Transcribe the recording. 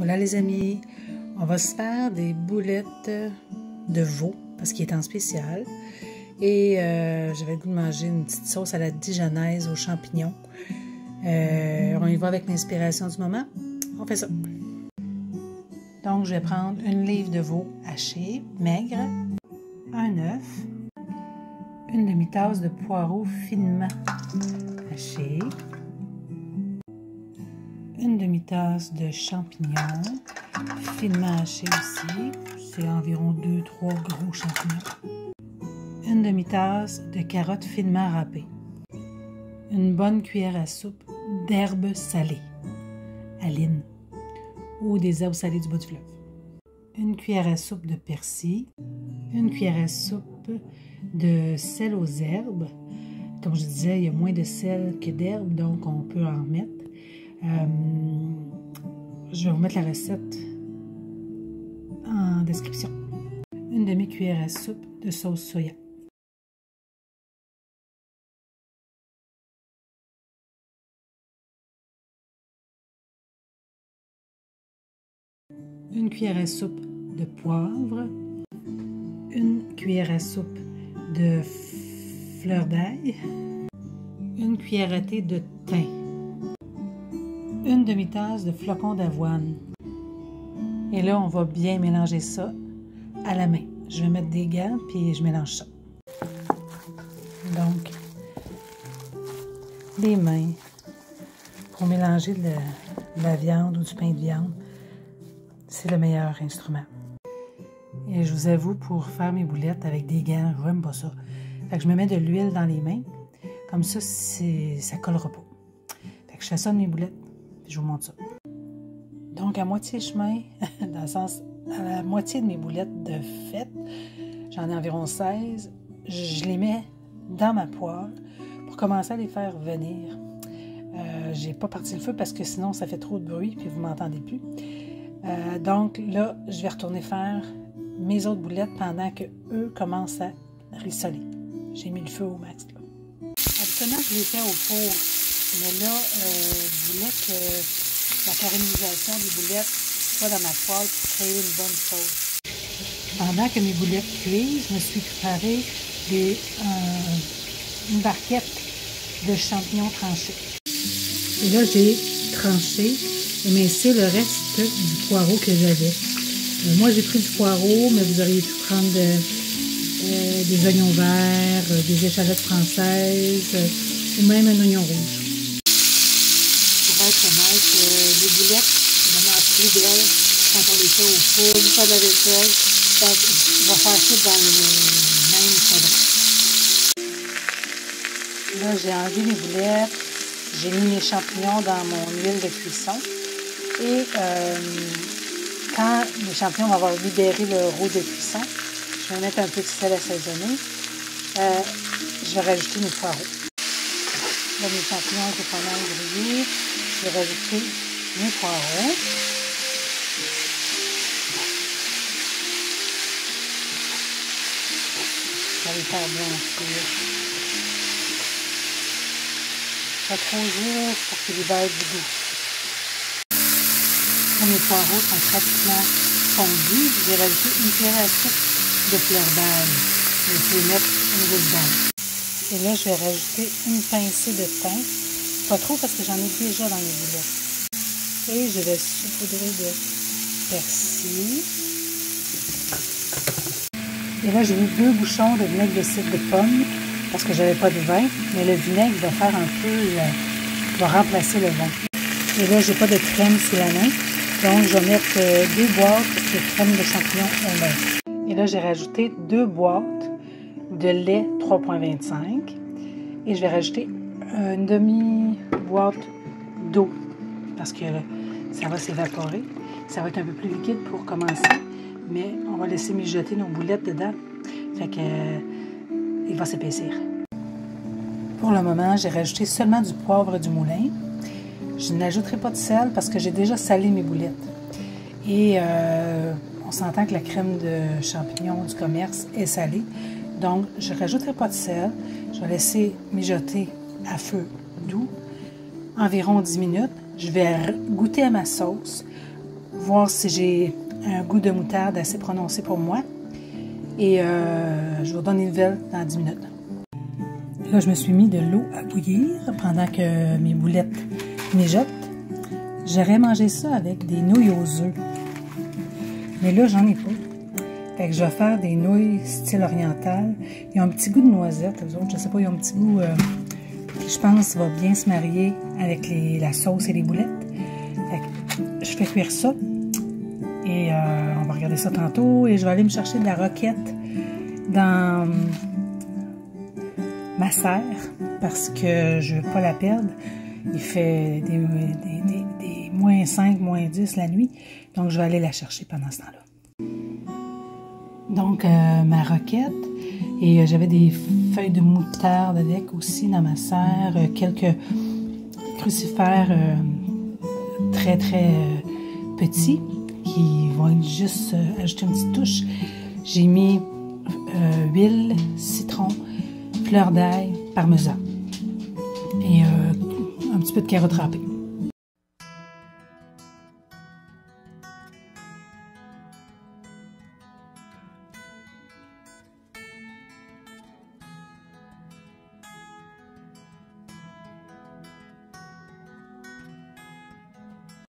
Voilà les amis, on va se faire des boulettes de veau parce qu'il est en spécial. Et j'avais le goût de manger une petite sauce à la dijonnaise aux champignons. On y va avec l'inspiration du moment. On fait ça. Donc je vais prendre une livre de veau haché, maigre, un œuf, une demi-tasse de poireaux finement hachés, une demi-tasse de champignons finement hachés aussi, c'est environ 2-3 gros champignons, une demi-tasse de carottes finement râpées, une bonne cuillère à soupe d'herbes salées, aline, ou des herbes salées du bas du fleuve, une cuillère à soupe de persil, une cuillère à soupe de sel aux herbes. Comme je disais, il y a moins de sel que d'herbes, donc on peut en mettre. Je vais vous mettre la recette en description. Une demi-cuillère à soupe de sauce soya. Une cuillère à soupe de poivre. Une cuillère à soupe de fleur d'ail. Une cuillère à thé de thym. Une demi-tasse de flocons d'avoine. Et là, on va bien mélanger ça à la main. Je vais mettre des gants, puis je mélange ça. Donc, les mains pour mélanger de la viande ou du pain de viande, c'est le meilleur instrument. Et je vous avoue, pour faire mes boulettes avec des gants, je n'aime pas ça. Fait que je me mets de l'huile dans les mains. Comme ça, ça ne collera pas. Fait que je fais ça de mes boulettes. Je vous montre ça. Donc, à moitié chemin, dans le sens, à la moitié de mes boulettes de fête, j'en ai environ 16, je les mets dans ma poêle pour commencer à les faire venir. J'ai pas parti le feu parce que sinon, ça fait trop de bruit puis vous m'entendez plus. Donc là, je vais retourner faire mes autres boulettes pendant que eux commencent à rissoler. J'ai mis le feu au max, là. Habituellement, je les fais au four. Mais là, je voulais que la caramélisation des boulettes soit dans ma poêle pour créer une bonne sauce. Pendant que mes boulettes cuisent, je me suis préparé une barquette de champignons tranchés. Et là, j'ai tranché, émincé le reste du poireau que j'avais. Moi, j'ai pris du poireau, mais vous auriez pu prendre des oignons verts, des échalotes françaises, ou même un oignon rouge. Pour être honnête, les boulettes, vraiment plus belles quand on les fait au four, du pas de la vaisselle, je vais faire ça dans le même chaudron. Là, j'ai enlevé mes boulettes, j'ai mis mes champignons dans mon huile de cuisson et quand les champignons vont avoir libéré le roux de cuisson, je vais mettre un peu de sel assaisonné, je vais rajouter mes poireaux. Là, mes champignons étaient pas mal grillés. Je vais rajouter mes poireaux. Ça va les faire bien cuire. Pas trop juste pour qu'ils libèrent du goût. Là, mes poireaux sont pratiquement fondus. Je vais rajouter une cuillère à soupe de fleur d'ail. Je vais mettre une goutte d'ail. Et là, je vais rajouter une pincée de thym. Pas trop parce que j'en ai déjà dans mes boulettes. Et je vais saupoudrer de persil. Et là, j'ai mis 2 bouchons de vinaigre de cidre de pomme parce que j'avais pas de vin. Mais le vinaigre va faire un peu, va remplacer le vin. Et là, j'ai pas de crème sous la main. Donc, je vais mettre 2 boîtes de crème de champignons au lait. Et là, j'ai rajouté 2 boîtes de lait 3,25 et je vais rajouter une demi-boîte d'eau parce que ça va s'évaporer. Ça va être un peu plus liquide pour commencer, mais on va laisser mijoter nos boulettes dedans. Fait que il va s'épaissir. Pour le moment, j'ai rajouté seulement du poivre du moulin. Je n'ajouterai pas de sel parce que j'ai déjà salé mes boulettes. Et on s'entend que la crème de champignons du commerce est salée. Donc, je ne rajouterai pas de sel. Je vais laisser mijoter à feu doux environ 10 minutes. Je vais goûter à ma sauce. voir si j'ai un goût de moutarde assez prononcé pour moi. Et je vous donne des nouvelles dans 10 minutes. Là, je me suis mis de l'eau à bouillir pendant que mes boulettes mijotent. J'aurais mangé ça avec des nouilles aux œufs. Mais là, j'en ai pas. Fait que je vais faire des nouilles style oriental. Ils ont un petit goût de noisette, eux autres. Je sais pas, ils ont un petit goût qui, je pense, va bien se marier avec la sauce et les boulettes. Fait que je fais cuire ça. Et on va regarder ça tantôt. Et je vais aller me chercher de la roquette dans ma serre parce que je veux pas la perdre. Il fait des moins 5, moins 10 la nuit. Donc, je vais aller la chercher pendant ce temps-là. Donc, ma roquette. Et j'avais des feuilles de moutarde avec aussi dans ma serre. Quelques crucifères très, très petits qui vont être juste ajouter une petite touche. J'ai mis huile, citron, fleur d'ail, parmesan et un petit peu de carotte râpée.